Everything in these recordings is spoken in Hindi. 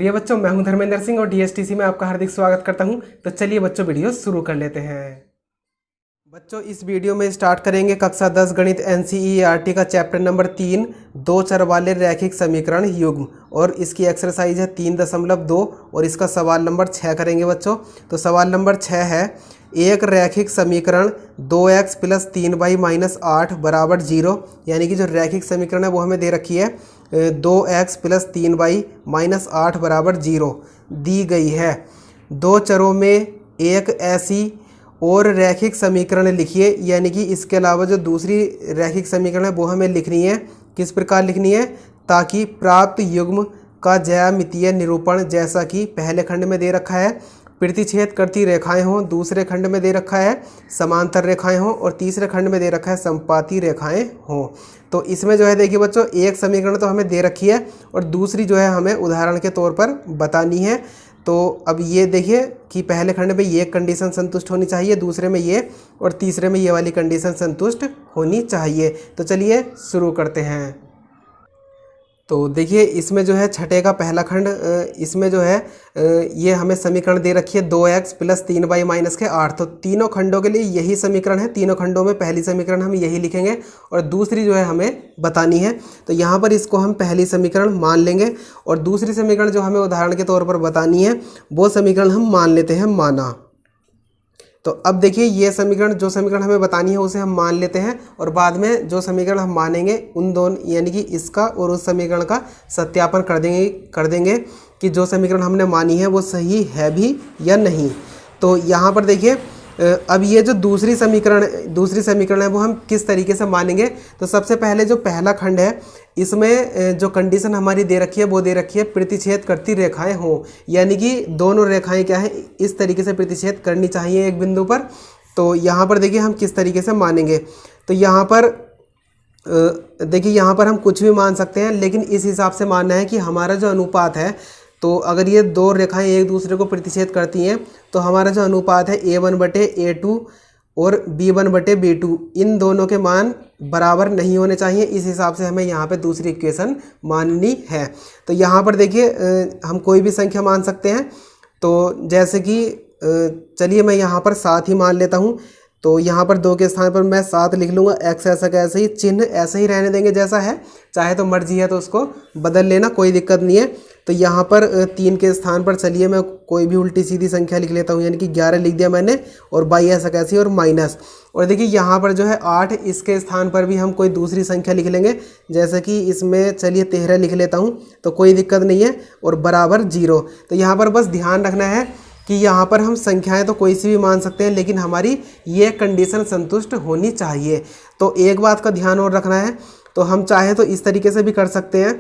प्रिय बच्चों, मैं हूं धर्मेंद्र सिंह और डीएसटीसी में आपका हार्दिक स्वागत करता हूं। तो चलिए बच्चों, वीडियो शुरू कर लेते हैं। बच्चों, इस वीडियो में स्टार्ट करेंगे कक्षा 10 गणित एनसीईआरटी का चैप्टर नंबर 3 दो चर वाले रैखिक समीकरण युग्म, और इसकी एक्सरसाइज है 3.2 और इसका सवाल नंबर 6 करेंगे बच्चों। तो सवाल नंबर 6 है, एक रैखिक समीकरण 2x + 3y - 8 = 0, यानी कि जो रैखिक समीकरण है वो हमें दे रखी है 2x + 3y - 8 = 0 दी गई है। दो चरों में एक ऐसी और रैखिक समीकरण लिखिए, यानी कि इसके अलावा जो दूसरी रैखिक समीकरण है वो हमें लिखनी है। किस प्रकार लिखनी है? ताकि प्राप्त युग्म का ज्यामितीय निरूपण, जैसा कि पहले खंड में दे रखा है प्रतिच्छेद करती रेखाएं हों, दूसरे खंड में दे रखा है समांतर रेखाएं हों, और तीसरे खंड में दे रखा है समपाती रेखाएं हों। तो इसमें जो है देखिए बच्चों, एक समीकरण तो हमें दे रखी है और दूसरी जो है हमें उदाहरण के तौर पर बतानी है। तो अब ये देखिए कि पहले खंड में ये कंडीशन संतुष्ट होनी चाहिए, दूसरे में ये, और तीसरे में ये वाली कंडीशन संतुष्ट होनी चाहिए। तो चलिए शुरू करते हैं। तो देखिए इसमें जो है छठे का पहला खंड, इसमें जो है ये हमें समीकरण दे रखी है 2x + 3y - 8। तो तीनों खंडों के लिए यही समीकरण है। तीनों खंडों में पहली समीकरण हम यही लिखेंगे और दूसरी जो है हमें बतानी है। तो यहाँ पर इसको हम पहली समीकरण मान लेंगे और दूसरी समीकरण जो हमें उदाहरण के तौर पर बतानी है वो समीकरण हम मान लेते हैं माना। तो अब देखिए ये समीकरण, जो समीकरण हमें बतानी है उसे हम मान लेते हैं और बाद में जो समीकरण हम मानेंगे उन दोनों, यानी कि इसका और उस समीकरण का सत्यापन कर देंगे कि जो समीकरण हमने मानी है वो सही है भी या नहीं। तो यहाँ पर देखिए अब ये जो दूसरी समीकरण है वो हम किस तरीके से मानेंगे। तो सबसे पहले जो पहला खंड है इसमें जो कंडीशन हमारी दे रखी है वो दे रखी है प्रतिच्छेद करती रेखाएं हों, यानी कि दोनों रेखाएं क्या है, इस तरीके से प्रतिच्छेद करनी चाहिए एक बिंदु पर। तो यहाँ पर देखिए हम किस तरीके से मानेंगे। तो यहाँ पर देखिए यहाँ पर हम कुछ भी मान सकते हैं, लेकिन इस हिसाब से मानना है कि हमारा जो अनुपात है, तो अगर ये दो रेखाएं एक दूसरे को प्रतिच्छेद करती हैं तो हमारा जो अनुपात है A1/A2 और B1/B2, इन दोनों के मान बराबर नहीं होने चाहिए। इस हिसाब से हमें यहाँ पे दूसरी इक्वेशन माननी है। तो यहाँ पर देखिए हम कोई भी संख्या मान सकते हैं। तो जैसे कि चलिए मैं यहाँ पर 7 ही मान लेता हूँ। तो यहाँ पर 2 के स्थान पर मैं 7 लिख लूँगा। एक्स ऐसा कैसे ही, चिन्ह ऐसे ही रहने देंगे जैसा है, चाहे तो मर्जी है तो उसको बदल लेना, कोई दिक्कत नहीं है। तो यहाँ पर 3 के स्थान पर चलिए मैं कोई भी उल्टी सीधी संख्या लिख लेता हूँ, यानी कि 11 लिख दिया मैंने, और 22 ऐसा कैसे और माइनस। और देखिए यहाँ पर जो है 8, इसके स्थान पर भी हम कोई दूसरी संख्या लिख लेंगे, जैसे कि इसमें चलिए 13 लिख लेता हूँ, तो कोई दिक्कत नहीं है, और बराबर 0। तो यहाँ पर बस ध्यान रखना है कि यहाँ पर हम संख्याएं तो कोई सी भी मान सकते हैं, लेकिन हमारी ये कंडीशन संतुष्ट होनी चाहिए। तो एक बात का ध्यान और रखना है, तो हम चाहे तो इस तरीके से भी कर सकते हैं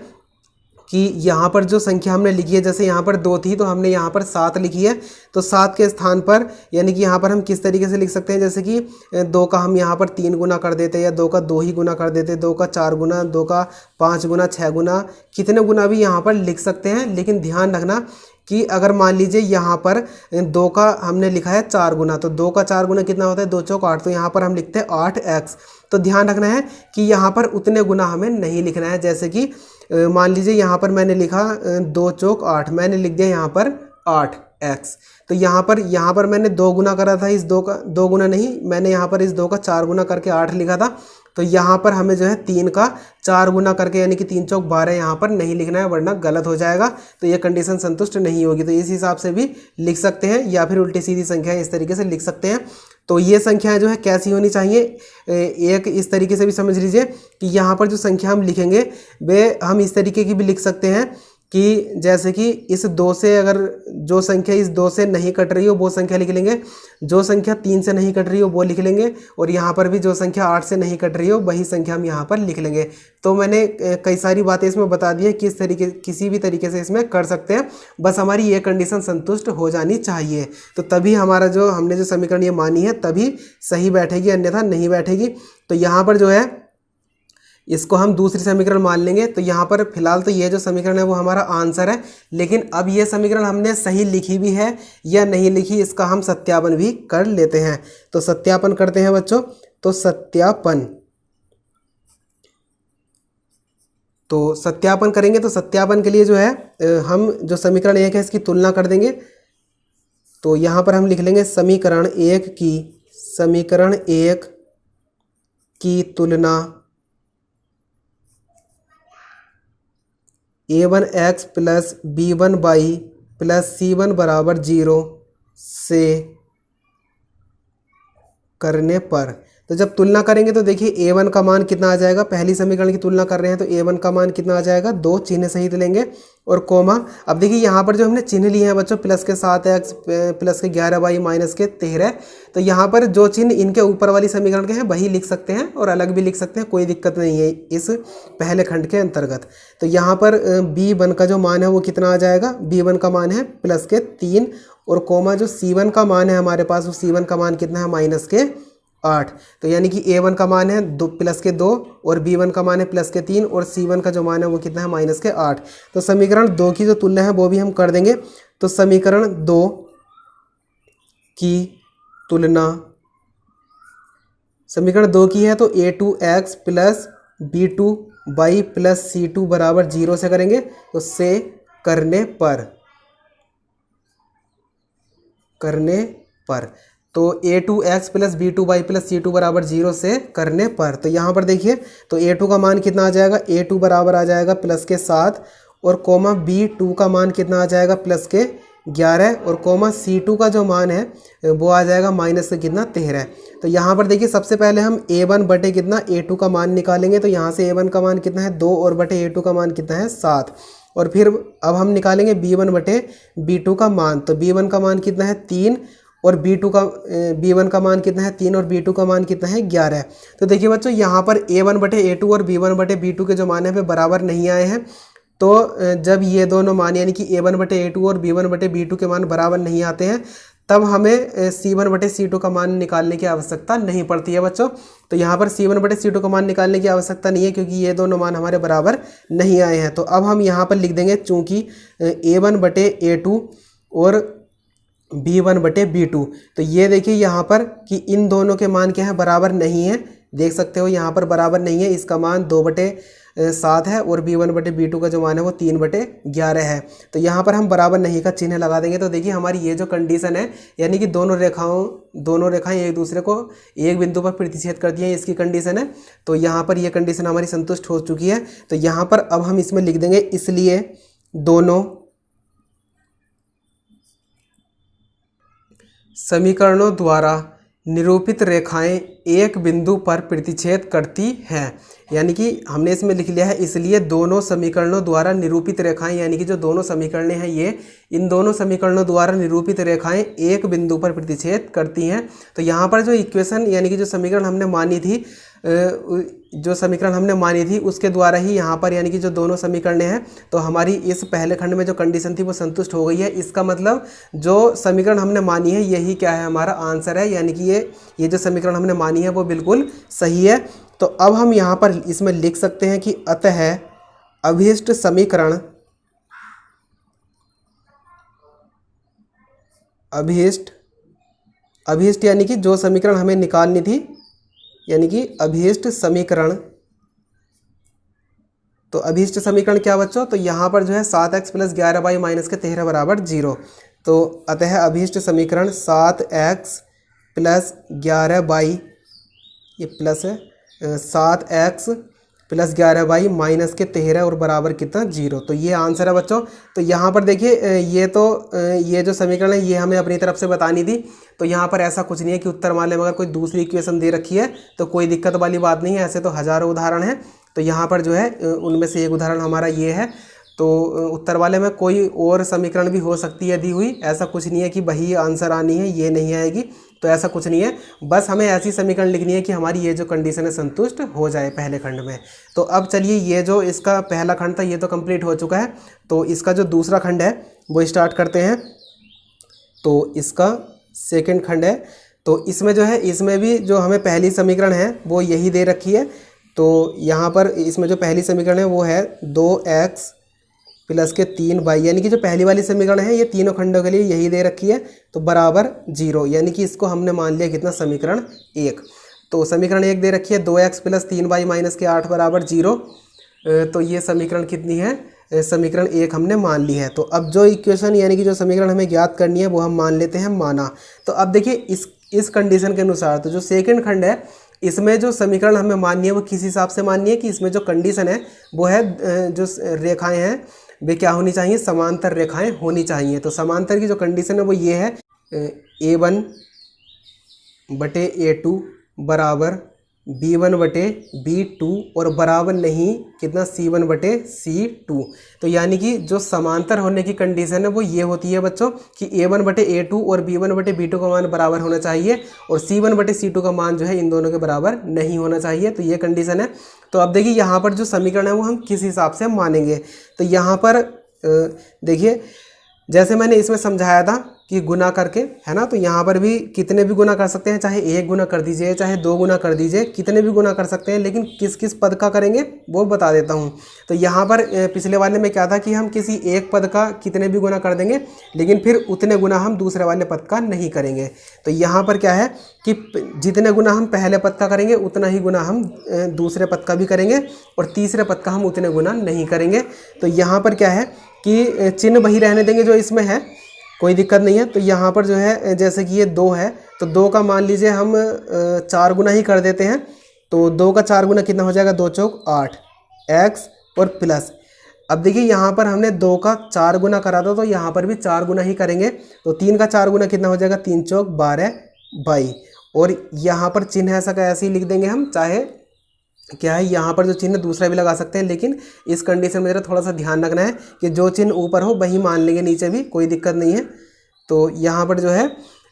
कि यहाँ पर जो संख्या हमने लिखी है, जैसे यहाँ पर 2 थी तो हमने यहाँ पर 7 लिखी है, तो 7 के स्थान पर, यानी कि यहाँ पर हम किस तरीके से लिख सकते हैं, जैसे कि 2 का हम यहाँ पर 3 गुना कर देते, या 2 का 2 ही गुना कर देते, 2 का 4 गुना, 2 का 5 गुना, 6 गुना, कितने गुना भी यहाँ पर लिख सकते हैं। लेकिन ध्यान रखना कि अगर मान लीजिए यहाँ पर 2 का हमने लिखा है 4 गुना, तो 2 का 4 गुना कितना होता है, 2 चौक 8, तो यहाँ पर हम लिखते हैं 8x। तो ध्यान रखना है कि यहाँ पर उतने गुना हमें नहीं लिखना है। जैसे कि मान लीजिए यहाँ पर मैंने लिखा 2 चौक 8, मैंने लिख दिया यहाँ पर 8x। तो यहाँ पर मैंने 2 गुना करा था, इस 2 का 2 गुना नहीं, मैंने यहाँ पर इस 2 का 4 गुना करके 8 लिखा था। तो यहाँ पर हमें जो है 3 का 4 गुना करके, यानी कि 3 चौक 12 यहाँ पर नहीं लिखना है, वरना गलत हो जाएगा, तो ये कंडीशन संतुष्ट नहीं होगी। तो इस हिसाब से भी लिख सकते हैं, या फिर उल्टी सीधी संख्याएं इस तरीके से लिख सकते हैं। तो ये संख्याएं जो है कैसी होनी चाहिए, एक इस तरीके से भी समझ लीजिए कि यहाँ पर जो संख्या हम लिखेंगे वे हम इस तरीके की भी लिख सकते हैं कि जैसे कि इस 2 से, अगर जो संख्या इस 2 से नहीं कट रही हो वो संख्या लिख लेंगे, जो संख्या 3 से नहीं कट रही हो वो लिख लेंगे, और यहाँ पर भी जो संख्या 8 से नहीं कट रही हो वही संख्या हम यहाँ पर लिख लेंगे। तो मैंने कई सारी बातें इसमें बता दी है, किस तरीके, किसी भी तरीके से इसमें कर सकते हैं, बस हमारी ये कंडीशन संतुष्ट हो जानी चाहिए। तो तभी हमारा जो हमने जो समीकरण ये मानी है तभी सही बैठेगी, अन्यथा नहीं बैठेगी। तो यहाँ पर जो है इसको हम दूसरी समीकरण मान लेंगे। तो यहाँ पर फिलहाल तो ये जो समीकरण है वो हमारा आंसर है, लेकिन अब ये समीकरण हमने सही लिखी भी है या नहीं लिखी, इसका हम सत्यापन भी कर लेते हैं। तो सत्यापन करते हैं बच्चों। तो सत्यापन, तो सत्यापन करेंगे, तो सत्यापन के लिए जो है हम जो समीकरण 1 है इसकी तुलना कर देंगे। तो यहाँ पर हम लिख लेंगे समीकरण 1 की तुलना a1x plus b1y plus c1 बराबर 0 से करने पर। तो जब तुलना करेंगे तो देखिए a1 का मान कितना आ जाएगा, पहली समीकरण की तुलना कर रहे हैं तो a1 का मान कितना आ जाएगा, 2 चिन्ह सहित लेंगे और कोमा। अब देखिए यहाँ पर जो हमने चिन्ह लिए हैं बच्चों, प्लस के 7x प्लस के 11y माइनस के 13, तो यहाँ पर जो चिन्ह इनके ऊपर वाली समीकरण के हैं वही लिख सकते हैं और अलग भी लिख सकते हैं, कोई दिक्कत नहीं है इस पहले खंड के अंतर्गत। तो यहाँ पर b1 का जो मान है वो कितना आ जाएगा, b1 का मान है प्लस के 3 और कोमा जो c1 का मान है हमारे पास, वो c1 का मान कितना है, माइनस के 8। तो यानी कि a1 का मान है 2 प्लस के 2 और b1 का मान है प्लस के 3 और c1 का जो मान है वो कितना है, माइनस के 8। तो समीकरण 2 की जो तुलना है वो भी हम कर देंगे। तो समीकरण 2 की तुलना, समीकरण 2 की है तो a2x plus b2y plus c2 बराबर 0 से करेंगे। तो से करने पर तो a2x plus b2y plus c2 बराबर 0 से करने पर। तो यहाँ पर देखिए तो a2 का मान कितना आ जाएगा, a2 बराबर आ जाएगा प्लस के 7 और कोमा b2 का मान कितना आ जाएगा, प्लस के 11 और कोमा c2 का जो मान है वो आ जाएगा माइनस के कितना, 13। तो यहाँ पर देखिए सबसे पहले हम a1 बटे कितना, a2 का मान निकालेंगे। तो यहाँ से a1 का मान कितना है, 2 और बटे a2 का मान कितना है, 7। और फिर अब हम निकालेंगे b1 बटे b2 का मान। तो b1 का मान कितना है, 3 और b1 का मान कितना है, 3 और b2 का मान कितना है, 11। तो देखिए बच्चों यहाँ पर a1 बटे a2 और b1 बटे b2 के जो मान है वे बराबर नहीं आए हैं। तो जब ये दोनों मान यानी कि a1 बटे a2 और b1 बटे b2 के मान बराबर नहीं आते हैं तब हमें c1 बटे c2 का मान निकालने की आवश्यकता नहीं पड़ती है बच्चों। तो यहाँ पर c1 बटे c2 का मान निकालने की आवश्यकता नहीं है क्योंकि ये दोनों मान हमारे बराबर नहीं आए हैं। तो अब हम यहाँ पर लिख देंगे चूँकि a1 बटे a2 और b1 बटे b2, तो ये देखिए यहाँ पर कि इन दोनों के मान क्या है, बराबर नहीं है। देख सकते हो यहाँ पर बराबर नहीं है, इसका मान 2 बटे 7 है और b1 बटे b2 का जो मान है वो 3 बटे 11 है। तो यहाँ पर हम बराबर नहीं का चिन्ह लगा देंगे। तो देखिए हमारी ये जो कंडीशन है यानी कि दोनों रेखाएं एक दूसरे को एक बिंदु पर प्रतिच्छेद करती हैं, इसकी कंडीशन है। तो यहाँ पर ये कंडीशन हमारी संतुष्ट हो चुकी है। तो यहाँ पर अब हम इसमें लिख देंगे इसलिए दोनों समीकरणों द्वारा निरूपित रेखाएं एक बिंदु पर प्रतिच्छेद करती हैं। यानी कि हमने इसमें लिख लिया है इसलिए दोनों समीकरणों द्वारा निरूपित रेखाएं, यानी कि जो दोनों समीकरणें हैं ये, इन दोनों समीकरणों द्वारा निरूपित रेखाएं एक बिंदु पर प्रतिच्छेद करती हैं। तो यहाँ पर जो इक्वेशन यानी कि जो समीकरण हमने मानी थी उसके द्वारा ही यहाँ पर यानी कि जो दोनों समीकरणें हैं तो हमारी इस पहले खंड में जो कंडीशन थी वो संतुष्ट हो गई है। इसका मतलब जो समीकरण हमने मानी है यही क्या है, हमारा आंसर है। यानी कि ये जो समीकरण हमने मानी है वो बिल्कुल सही है। तो अब हम यहाँ पर इसमें लिख सकते हैं कि अतः अभीष्ट समीकरण अभीष्ट यानी कि जो समीकरण हमें निकालनी थी, यानी कि अभीष्ट समीकरण। तो अभीष्ट समीकरण क्या बच्चों, तो यहाँ पर जो है 7x प्लस 11y माइनस के 13 बराबर 0। तो अतः अभीष्ट समीकरण 7x प्लस 11y, ये प्लस है, 7x प्लस 11y माइनस के 13 और बराबर कितना, 0। तो ये आंसर है बच्चों। तो यहाँ पर देखिए ये जो समीकरण है ये हमें अपनी तरफ से बतानी थी। तो यहाँ पर ऐसा कुछ नहीं है कि उत्तर माले में अगर कोई दूसरी इक्वेशन दे रखी है तो कोई दिक्कत वाली बात नहीं है। ऐसे तो हज़ारों उदाहरण हैं। तो यहाँ पर जो है उनमें से एक उदाहरण हमारा ये है। तो उत्तर वाले में कोई और समीकरण भी हो सकती है दी हुई, ऐसा कुछ नहीं है कि वही आंसर आनी है ये नहीं आएगी। तो ऐसा कुछ नहीं है, बस हमें ऐसी समीकरण लिखनी है कि हमारी ये जो कंडीशन है संतुष्ट हो जाए पहले खंड में। तो अब चलिए ये जो इसका पहला खंड था ये तो कंप्लीट हो चुका है। तो इसका जो दूसरा खंड है वो स्टार्ट करते हैं। तो इसका सेकंड खंड है। तो इसमें जो है इसमें भी जो हमें पहली समीकरण है वो यही दे रखी है। तो यहाँ पर इसमें जो पहली समीकरण है वो है 2x प्लस के 3y, यानी कि जो पहली वाली समीकरण है ये तीनों खंडों के लिए यही दे रखी है। तो बराबर 0, यानी कि इसको हमने मान लिया कितना, समीकरण 1। तो समीकरण 1 दे रखी है 2x प्लस 3y माइनस के 8 बराबर 0। तो ये समीकरण कितनी है, समीकरण 1 हमने मान ली है। तो अब जो इक्वेशन यानी कि जो समीकरण हमें ज्ञात करनी है वो हम मान लेते हैं माना। तो अब देखिए इस कंडीशन के अनुसार तो जो सेकंड खंड है इसमें जो समीकरण हमें माननी है वो किस हिसाब से माननी है कि इसमें जो कंडीशन है वो है जो रेखाएं हैं वे क्या होनी चाहिए, समांतर रेखाएं होनी चाहिए। तो समांतर की जो कंडीशन है वो ये है A1/A2 बराबर B1/B2 और बराबर नहीं कितना C1/C2। तो यानी कि जो समांतर होने की कंडीशन है वो ये होती है बच्चों कि A1/A2 और B1/B2 का मान बराबर होना चाहिए और C1/C2 का मान जो है इन दोनों के बराबर नहीं होना चाहिए। तो ये कंडीशन है। तो अब देखिए यहाँ पर जो समीकरण है वो हम किस हिसाब से मानेंगे। तो यहाँ पर देखिए जैसे मैंने इसमें समझाया था कि गुना करके, है ना, तो यहाँ पर भी कितने भी गुना कर सकते हैं, चाहे 1 गुना कर दीजिए चाहे 2 गुना कर दीजिए, कितने भी गुना कर सकते हैं, लेकिन किस किस पद का करेंगे वो बता देता हूँ। तो यहाँ पर पिछले वाले में क्या था कि हम किसी एक पद का कितने भी गुना कर देंगे लेकिन फिर उतने गुना हम दूसरे वाले पद का नहीं करेंगे। तो यहाँ पर क्या है कि जितने गुना हम पहले पद का करेंगे उतना ही गुना हम दूसरे पद का भी करेंगे और तीसरे पद का हम उतने गुना नहीं करेंगे। तो यहाँ पर क्या है कि चिन्ह वही रहने देंगे जो इसमें है, कोई दिक्कत नहीं है। तो यहाँ पर जो है जैसे कि ये 2 है तो 2 का मान लीजिए हम 4 गुना ही कर देते हैं। तो 2 का 4 गुना कितना हो जाएगा, 2 चौक 8 x और प्लस। अब देखिए यहाँ पर हमने 2 का 4 गुना करा था तो यहाँ पर भी 4 गुना ही करेंगे। तो 3 का 4 गुना कितना हो जाएगा, 3 चौक 12 22। और यहाँ पर चिन्ह ऐसा का ऐसे ही लिख देंगे हम, चाहे क्या है यहाँ पर जो चिन्ह दूसरा भी लगा सकते हैं, लेकिन इस कंडीशन में जरा थोड़ा सा ध्यान रखना है कि जो चिन्ह ऊपर हो वही मान लेंगे, नीचे भी कोई दिक्कत नहीं है। तो यहाँ पर जो है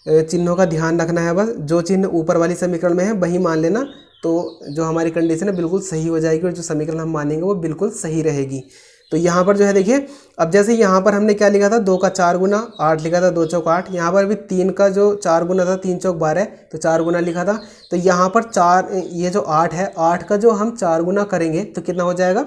चिन्हों का ध्यान रखना है, बस जो चिन्ह ऊपर वाली समीकरण में है वही मान लेना। तो जो हमारी कंडीशन है बिल्कुल सही हो जाएगी और जो समीकरण हम मानेंगे वो बिल्कुल सही रहेगी। तो यहाँ पर जो है देखिए अब जैसे यहाँ पर हमने क्या लिखा था, 2 का 4 गुना 8 लिखा था, 2 चौक 8। यहाँ पर भी 3 का जो 4 गुना था 3 चौक 12 तो 4 गुना लिखा था। तो यहाँ पर 4 ये जो 8 है 8 का जो हम 4 गुना करेंगे तो कितना हो जाएगा,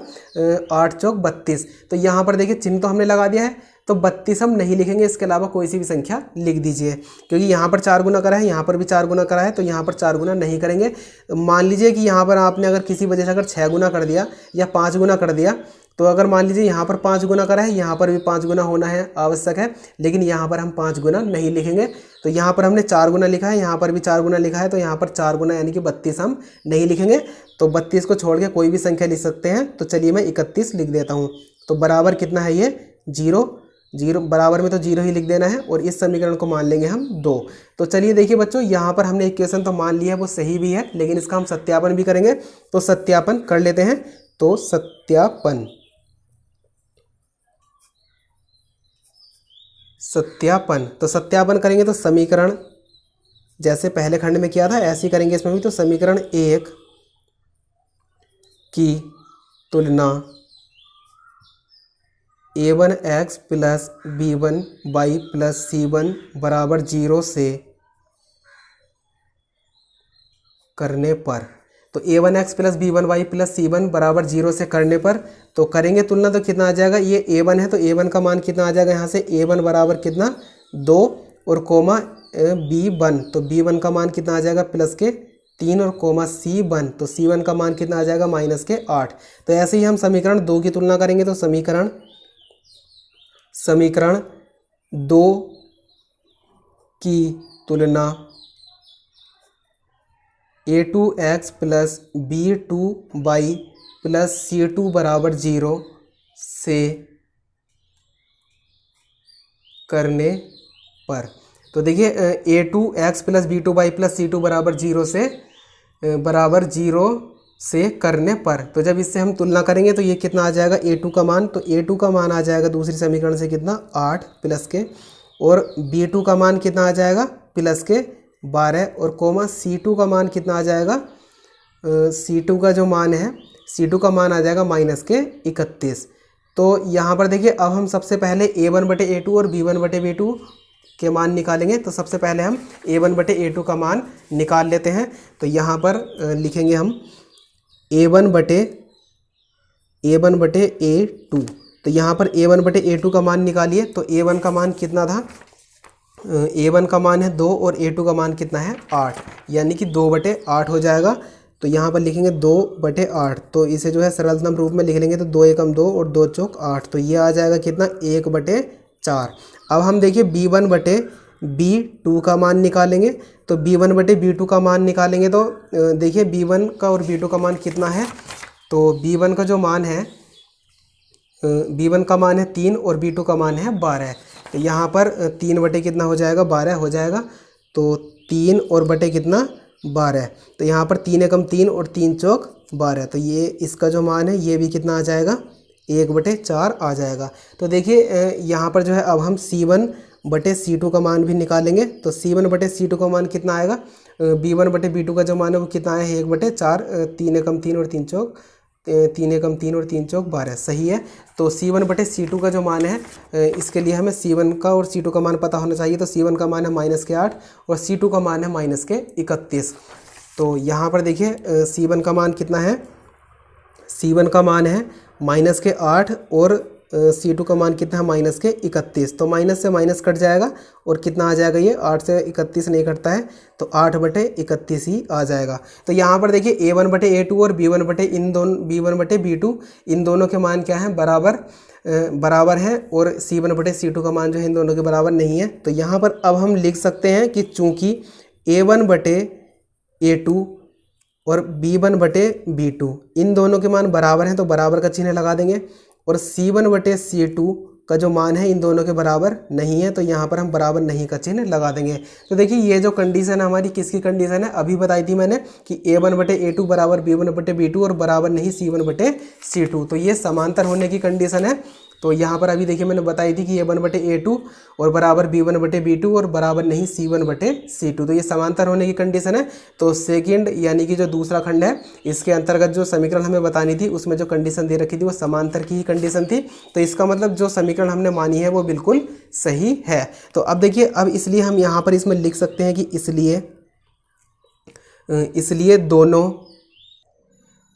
8 चौक 32। तो यहाँ पर देखिए चिन्ह तो हमने लगा दिया है तो 32 हम नहीं लिखेंगे, इसके अलावा कोई सी भी संख्या लिख दीजिए क्योंकि यहाँ पर 4 गुना करा है, यहाँ पर भी 4 गुना करा है तो यहाँ पर 4 गुना नहीं करेंगे। मान लीजिए कि यहाँ पर आपने अगर किसी वजह से अगर 6 गुना कर दिया या 5 गुना कर दिया तो अगर मान लीजिए यहाँ पर 5 गुना करा है यहाँ पर भी 5 गुना होना है आवश्यक है, लेकिन यहाँ पर हम 5 गुना नहीं लिखेंगे। तो यहाँ पर हमने 4 गुना लिखा है, यहाँ पर भी 4 गुना लिखा है तो यहाँ पर 4 गुना यानी कि 32 हम नहीं लिखेंगे। तो 32 को छोड़ के कोई भी संख्या लिख सकते हैं। तो चलिए मैं 31 लिख देता हूँ। तो बराबर कितना है ये 0 0, बराबर में तो 0 ही लिख देना है और इस समीकरण को मान लेंगे हम 2। तो चलिए देखिए बच्चों यहाँ पर हमने इक्वेशन तो मान लिया है वो सही भी है, लेकिन इसका हम सत्यापन भी करेंगे। तो सत्यापन कर लेते हैं। तो सत्यापन तो सत्यापन करेंगे तो समीकरण जैसे पहले खंड में किया था ऐसे ही करेंगे इसमें भी। तो समीकरण 1 की तुलना a1x plus b1y plus c1 बराबर 0 से करने पर, तो a1x plus b1y plus c1 बराबर 0 से करने पर तो करेंगे तुलना तो कितना आ जाएगा, ये a1 है तो a1 का मान कितना आ जाएगा, यहाँ से a1 बराबर कितना 2 और कोमा b1 तो b1 का मान कितना आ जाएगा प्लस के 3 और कोमा c1 तो c1 का मान कितना आ जाएगा माइनस के 8। तो ऐसे ही हम समीकरण 2 की तुलना करेंगे। तो समीकरण 2 की तुलना a2x plus b2y plus c2 बराबर 0 से करने पर, तो देखिए a2x plus b2y plus c2 बराबर 0 से करने पर, तो जब इससे हम तुलना करेंगे तो ये कितना आ जाएगा a2 का मान, तो a2 का मान आ जाएगा दूसरी समीकरण से कितना 8 प्लस के, और b2 का मान कितना आ जाएगा प्लस के 12 और कोमा c2 का मान कितना आ जाएगा, c2 का जो मान है c2 का मान आ जाएगा माइनस के 31। तो यहाँ पर देखिए अब हम सबसे पहले a1/a2 और b1/b2 के मान निकालेंगे। तो सबसे पहले हम a1/a2 का मान निकाल लेते हैं। तो यहाँ पर लिखेंगे हम a1/a2। तो यहाँ पर a1/a2 का मान निकालिए। तो a1 का मान कितना था, a1 का मान है 2 और a2 का मान कितना है 8, यानी कि 2/8 हो जाएगा। तो यहाँ पर लिखेंगे 2/8। तो इसे जो है सरलतम रूप में लिख लेंगे तो 2 एकम 2 और 2 चौक 8। तो ये आ जाएगा कितना 1/4। अब हम देखिए B1/B2 का मान निकालेंगे। तो B1/B2 का मान निकालेंगे तो देखिए B1 का और B2 का मान कितना है। तो B1 का जो मान है B1 का मान है 3 और B2 का मान है 12। तो यहाँ पर 3 बटे कितना हो जाएगा 12 हो जाएगा। तो 3 और बटे कितना 12। तो यहाँ पर 3 एकम 3 और 3 चौक 12। तो ये इसका जो मान है ये भी कितना आ जाएगा 1/4 आ जाएगा। तो देखिए यहाँ पर जो है अब हम C1/C2 का मान भी निकालेंगे। तो C1/C2 का मान कितना आएगा B1/B2 का जो मान है वो कितना है 1/4। 3 एकम 3 और 3 चौक 3 एकम 3 और 3 चौक 12 सही है। तो C1/C2 का जो मान है इसके लिए हमें C1 का और C2 का मान पता होना चाहिए। तो C1 का मान है -8 और C2 का मान है -31। तो यहाँ पर देखिए C1 का मान कितना है C1 का मान है -8 और C2 का मान कितना है -31। तो माइनस से माइनस कट जाएगा और कितना आ जाएगा ये 8 से 31 नहीं कटता है तो 8/31 ही आ जाएगा। तो यहाँ पर देखिए A1/A2 और B1/B2 इन दोनों के मान क्या हैं बराबर हैं और C1/C2 का मान जो है इन दोनों के बराबर नहीं है। तो यहाँ पर अब हम लिख सकते हैं कि चूँकि A1/A2 और B1/B2 इन दोनों के मान बराबर हैं तो बराबर का चिन्ह लगा देंगे। और C1/C2 का जो मान है इन दोनों के बराबर नहीं है तो यहाँ पर हम बराबर नहीं का चिन्ह लगा देंगे। तो देखिए ये जो कंडीशन है हमारी किसकी कंडीशन है अभी बताई थी मैंने कि A1/A2 बराबर B1/B2 और बराबर नहीं C1/C2। तो ये समांतर होने की कंडीशन है। तो यहाँ पर अभी देखिए मैंने बताई थी कि A1/A2 और बराबर B1/B2 और बराबर नहीं C1/C2। तो ये समांतर होने की कंडीशन है। तो सेकंड यानी कि जो दूसरा खंड है इसके अंतर्गत जो समीकरण हमें बतानी थी उसमें जो कंडीशन दे रखी थी वो समांतर की ही कंडीशन थी। तो इसका मतलब जो समीकरण हमने मानी है वो बिल्कुल सही है। तो अब देखिए अब इसलिए हम यहाँ पर इसमें लिख सकते हैं कि इसलिए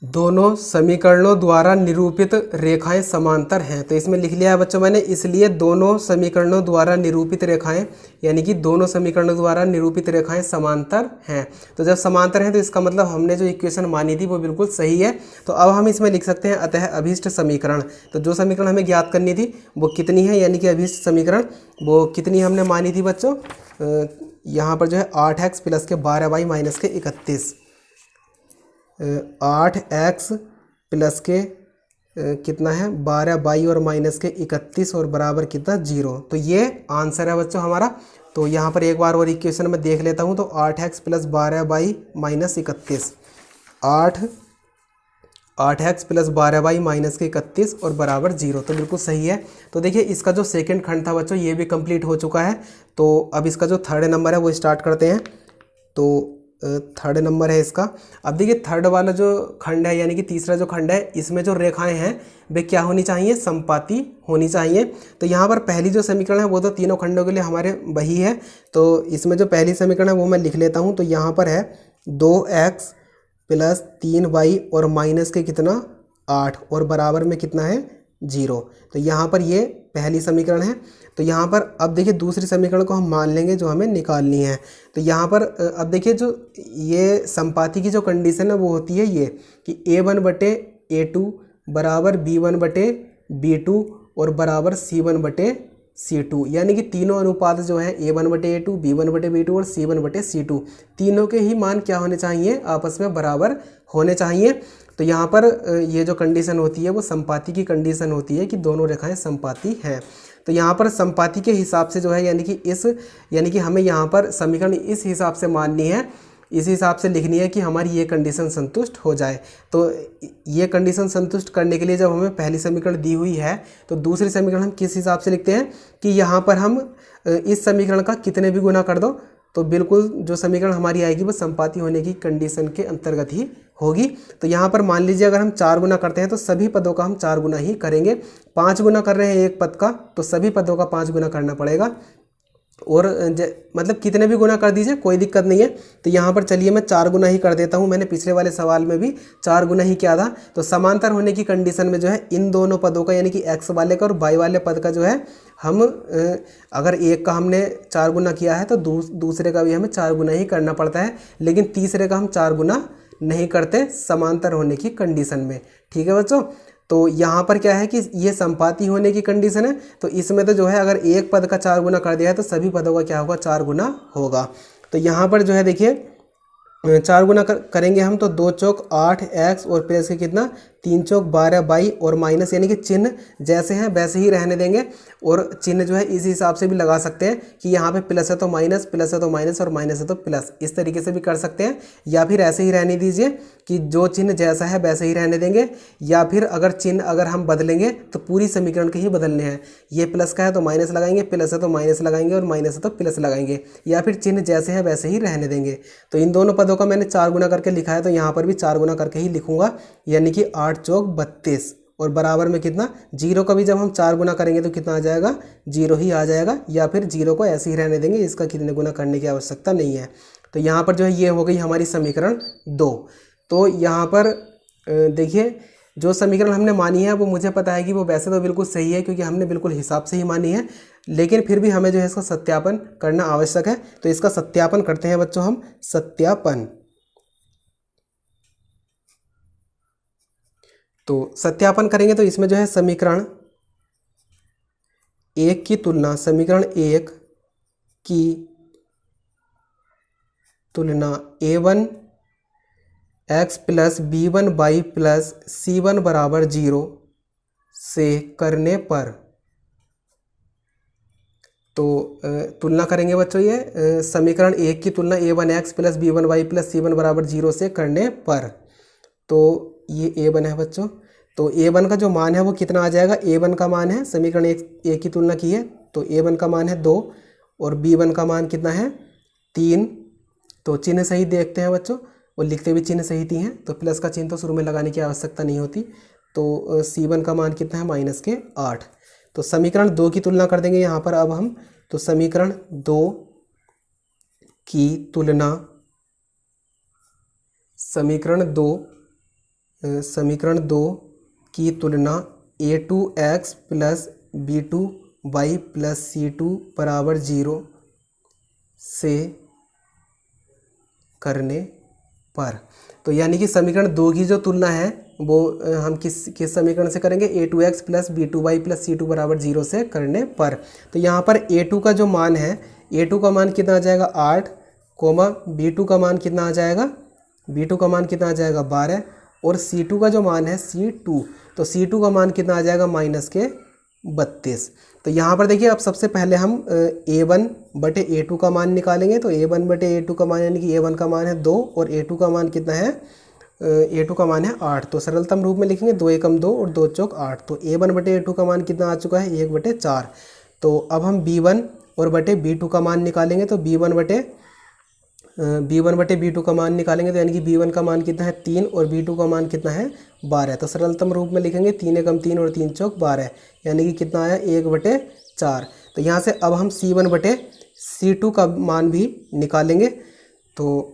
दोनों समीकरणों द्वारा निरूपित रेखाएं समांतर हैं। तो इसमें लिख लिया है बच्चों मैंने इसलिए दोनों समीकरणों द्वारा निरूपित रेखाएं यानी कि दोनों समीकरणों द्वारा निरूपित रेखाएं समांतर हैं। तो जब समांतर हैं तो इसका मतलब हमने जो इक्वेशन मानी थी वो बिल्कुल सही है। तो अब हम इसमें लिख सकते हैं अतः अभीष्ट समीकरण। तो जो समीकरण हमें ज्ञात करनी थी वो कितनी है यानी कि अभीष्ट समीकरण वो कितनी हमने मानी थी बच्चों यहाँ पर जो है 8x प्लस के 12y माइनस के 31 8x प्लस के कितना है 12y और माइनस के 31 और बराबर कितना 0। तो ये आंसर है बच्चों हमारा। तो यहाँ पर एक बार और इक्वेशन में देख लेता हूँ। तो 8x plus 12y minus 31 8x plus 12y minus के 31 और बराबर 0। तो बिल्कुल सही है। तो देखिए इसका जो सेकंड खंड था बच्चों ये भी कंप्लीट हो चुका है। तो अब इसका जो थर्ड नंबर है वो स्टार्ट करते हैं। तो थर्ड नंबर है इसका। अब देखिए थर्ड वाला जो खंड है यानी कि तीसरा जो खंड है इसमें जो रेखाएं हैं वे क्या होनी चाहिए समपाती होनी चाहिए। तो यहाँ पर पहली जो समीकरण है वो तो तीनों खंडों के लिए हमारे वही है। तो इसमें जो पहली समीकरण है वो मैं लिख लेता हूँ। तो यहाँ पर है 2x प्लस 3y और माइनस के कितना 8 और बराबर में कितना है 0। तो यहाँ पर ये पहली समीकरण है। तो यहाँ पर अब देखिए दूसरी समीकरण को हम मान लेंगे जो हमें निकालनी है। तो यहाँ पर अब देखिए जो ये संपाती की जो कंडीशन है वो होती है ये कि A1/A2 बराबर B1/B2 और बराबर C1/C2 यानी कि तीनों अनुपात जो है A1/A2 B1/B2 और C1/C2 तीनों के ही मान क्या होने चाहिए आपस में बराबर होने चाहिए। तो यहाँ पर ये जो कंडीशन होती है वो संपाती की कंडीशन होती है कि दोनों रेखाएं संपाती हैं। तो यहाँ पर संपाती के हिसाब से जो है यानी कि हमें यहाँ पर समीकरण इस हिसाब से माननी है इस हिसाब से लिखनी है कि हमारी ये कंडीशन संतुष्ट हो जाए। तो ये कंडीशन संतुष्ट करने के लिए जब हमें पहली समीकरण दी हुई है तो दूसरी समीकरण हम किस हिसाब से लिखते हैं कि यहाँ पर हम इस समीकरण का कितने भी गुना कर दो तो बिल्कुल जो समीकरण हमारी आएगी वो संपाती होने की कंडीशन के अंतर्गत ही होगी। तो यहाँ पर मान लीजिए अगर हम 4 गुना करते हैं तो सभी पदों का हम 4 गुना ही करेंगे। 5 गुना कर रहे हैं एक पद का तो सभी पदों का 5 गुना करना पड़ेगा। और मतलब कितने भी गुना कर दीजिए कोई दिक्कत नहीं है। तो यहाँ पर चलिए मैं 4 गुना ही कर देता हूँ। मैंने पिछले वाले सवाल में भी 4 गुना ही किया था। तो समांतर होने की कंडीशन में जो है इन दोनों पदों का यानी कि x वाले का और y वाले पद का जो है हम अगर एक का हमने 4 गुना किया है तो दूसरे का भी हमें 4 गुना ही करना पड़ता है। लेकिन तीसरे का हम 4 गुना नहीं करते समांतर होने की कंडीशन में। ठीक है बच्चों, तो यहाँ पर क्या है कि ये संपाती होने की कंडीशन है, तो इसमें तो जो है अगर एक पद का 4 गुना कर दिया है तो सभी पदों का क्या होगा, 4 गुना होगा। तो यहाँ पर जो है देखिए 4 गुना करेंगे हम तो 2 चौक 8 एक्स और प्लस के कितना 3 चौक 12 बाई और माइनस, यानी कि चिन्ह जैसे हैं वैसे ही रहने देंगे और चिन्ह जो है इस हिसाब से भी लगा सकते हैं कि यहाँ पे प्लस है तो माइनस, प्लस है तो माइनस और माइनस है तो प्लस, इस तरीके से भी कर सकते हैं। या फिर ऐसे ही रहने दीजिए कि जो चिन्ह जैसा है वैसे ही रहने देंगे, या फिर अगर चिन्ह अगर हम बदलेंगे तो पूरी समीकरण के ही बदलने हैं। ये प्लस का है तो माइनस लगाएंगे, प्लस है तो माइनस लगाएंगे और माइनस है तो प्लस लगाएंगे, या फिर चिन्ह जैसे है वैसे ही रहने देंगे। तो इन दोनों पदों का मैंने 4 गुना करके लिखा है, तो यहाँ पर भी 4 गुना करके ही लिखूंगा, यानी कि 8 चौक 32 और बराबर में कितना, जीरो का भी जब हम 4 गुना करेंगे तो कितना आ जाएगा, 0 ही आ जाएगा, या फिर 0 को ऐसे ही रहने देंगे, इसका कितने गुना करने की आवश्यकता नहीं है। तो यहाँ पर जो है ये हो गई हमारी समीकरण 2। तो यहाँ पर देखिए जो समीकरण हमने मानी है वो मुझे पता है कि वो वैसे तो बिल्कुल सही है क्योंकि हमने बिल्कुल हिसाब से ही मानी है, लेकिन फिर भी हमें जो है इसका सत्यापन करना आवश्यक है। तो इसका सत्यापन करते हैं बच्चों हम, सत्यापन। तो सत्यापन करेंगे तो इसमें जो है समीकरण 1 की तुलना, समीकरण 1 की तुलना a1 x plus b1 by plus c1 बराबर 0 से करने पर, तो तुलना करेंगे बच्चों ये समीकरण 1 की तुलना a1 x plus b1 by plus c1 बराबर 0 से करने पर। तो ये a1 है बच्चों, तो a1 का जो मान है वो कितना आ जाएगा, a1 का मान है, समीकरण 1 की तुलना की है तो a1 का मान है 2 और b1 का मान कितना है 3। तो चिन्ह सही देखते हैं बच्चों, और लिखते भी चिन्ह सही थी हैं, तो प्लस का चिन्ह तो शुरू में लगाने की आवश्यकता नहीं होती। तो c1 का मान कितना है माइनस के 8। तो समीकरण 2 की तुलना कर देंगे यहाँ पर अब हम, तो समीकरण 2 की तुलना, समीकरण 2 की तुलना a2x plus b2 by plus c2 बराबर 0 से करने पर। तो यानी कि समीकरण 2 की जो तुलना है वो हम किस समीकरण से करेंगे, a2x plus b2 by plus c2 बराबर 0 से करने पर। तो यहाँ पर a2 का जो मान है, a2 का मान कितना आ जाएगा 8, b2 का मान कितना आ जाएगा, b2 का मान कितना आ जाएगा 12, और c2 का जो मान है c2, तो c2 का मान कितना आ जाएगा माइनस के 32। तो यहाँ पर देखिए अब सबसे पहले हम a1 बटे a2 का मान निकालेंगे। तो a1 बटे a2 का मान, यानी कि a1 का मान है 2 और a2 का मान कितना है, a2 का मान है 8। तो सरलतम रूप में लिखेंगे 2 एकम 2 और 2 चौक 8। तो a1 बटे a2 का मान कितना आ चुका है 1 बटे 4। तो अब हम b1 और बटे b2 का मान निकालेंगे। तो b1 बटे b2 का मान निकालेंगे, तो यानी कि b1 का मान कितना है 3 और b2 का मान कितना है 12। तो सरलतम रूप में लिखेंगे 3 एकम 3 और 3 चौक 12, यानी कि कितना आया 1 बटे 4। तो यहाँ से अब हम c1 बटे c2 का मान भी निकालेंगे। तो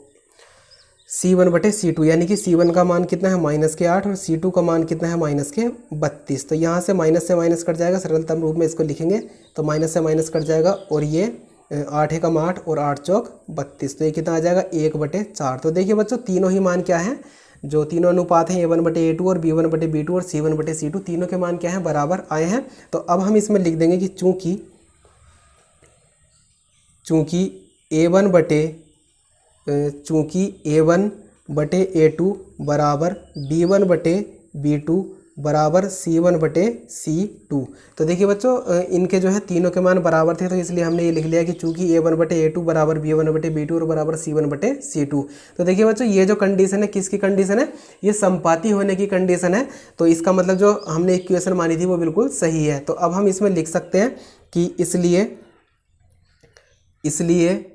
c1 बटे c2, यानी कि c1 का मान कितना है माइनस के 8 और c2 का मान कितना है माइनस के 32। तो यहाँ से माइनस कट जाएगा, सरलतम रूप में इसको लिखेंगे तो माइनस से माइनस कट जाएगा, और ये 8 एकम 8 और 8 चौक 32। तो ये कितना आ जाएगा 1 बटे 4। तो देखिए बच्चों तीनों ही मान क्या हैं, जो तीनों अनुपात हैं a1 बटे a2 और b1 बटे b2 और c1 बटे c2, तीनों के मान क्या हैं बराबर आए हैं। तो अब हम इसमें लिख देंगे कि चूँकि a1 बटे a2 बराबर b1 बटे b2 बराबर c1 बटे c2। तो देखिए बच्चों इनके जो है तीनों के मान बराबर थे, तो इसलिए हमने ये लिख लिया कि चूंकि a1 बटे a2 बराबर b1 बटे b2 और बराबर c1 बटे c2। तो देखिए बच्चों ये जो कंडीशन है किसकी कंडीशन है, ये संपाती होने की कंडीशन है। तो इसका मतलब जो हमने इक्वेशन मानी थी वो बिल्कुल सही है। तो अब हम इसमें लिख सकते हैं कि इसलिए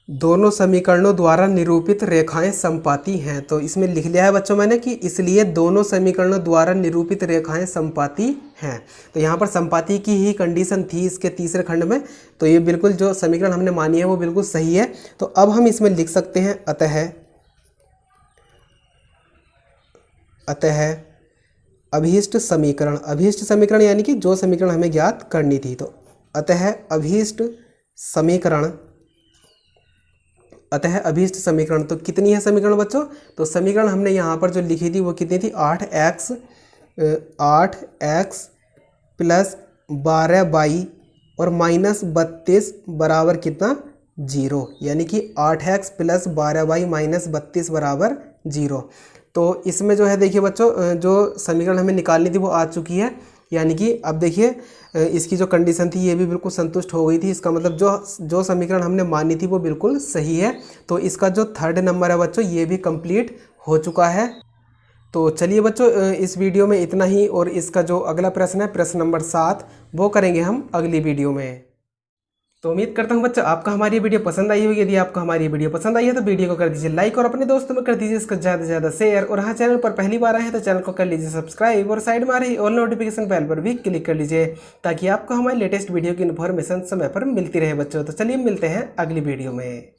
दोनों समीकरणों द्वारा निरूपित रेखाएं संपाती हैं। तो इसमें लिख लिया है बच्चों मैंने कि इसलिए दोनों समीकरणों द्वारा निरूपित रेखाएं संपाती हैं। तो यहाँ पर संपाती की ही कंडीशन थी इसके तीसरे खंड में, तो ये बिल्कुल जो समीकरण हमने मानी है वो बिल्कुल सही है। तो अब हम इसमें लिख सकते हैं अतः अभीष्ट समीकरण यानी कि जो समीकरण हमें ज्ञात करनी थी। तो अतः अभीष्ट अतः अभीष्ट समीकरण, तो कितनी है समीकरण बच्चों? तो समीकरण हमने यहाँ पर जो लिखी थी वो कितनी थी? 8x प्लस 12y और माइनस 32 बराबर कितना? 0, यानी कि 8x प्लस 12y माइनस 32 बराबर 0। तो इसमें जो है देखिए बच्चों, जो समीकरण हमें निकालनी थी वो आ चुकी है, यानी कि अब देखिए इसकी जो कंडीशन थी ये भी बिल्कुल संतुष्ट हो गई थी। इसका मतलब जो समीकरण हमने मानी थी वो बिल्कुल सही है। तो इसका जो थर्ड नंबर है बच्चों ये भी कंप्लीट हो चुका है। तो चलिए बच्चों, इस वीडियो में इतना ही, और इसका जो अगला प्रश्न है प्रश्न नंबर 7 वो करेंगे हम अगली वीडियो में। तो उम्मीद करता हूँ बच्चों आपको हमारी वीडियो पसंद आई होगी। यदि आपको हमारी वीडियो पसंद आई है तो वीडियो को कर दीजिए लाइक और अपने दोस्तों में कर दीजिए इसका ज़्यादा से ज़्यादा शेयर। और हाँ, चैनल पर पहली बार आए हैं तो चैनल को कर लीजिए सब्सक्राइब और साइड में आ रही ऑल नोटिफिकेशन बेल पर भी क्लिक कर लीजिए ताकि आपको हमारी लेटेस्ट वीडियो की इन्फॉर्मेशन समय पर मिलती रहे बच्चों। तो चलिए मिलते हैं अगली वीडियो में।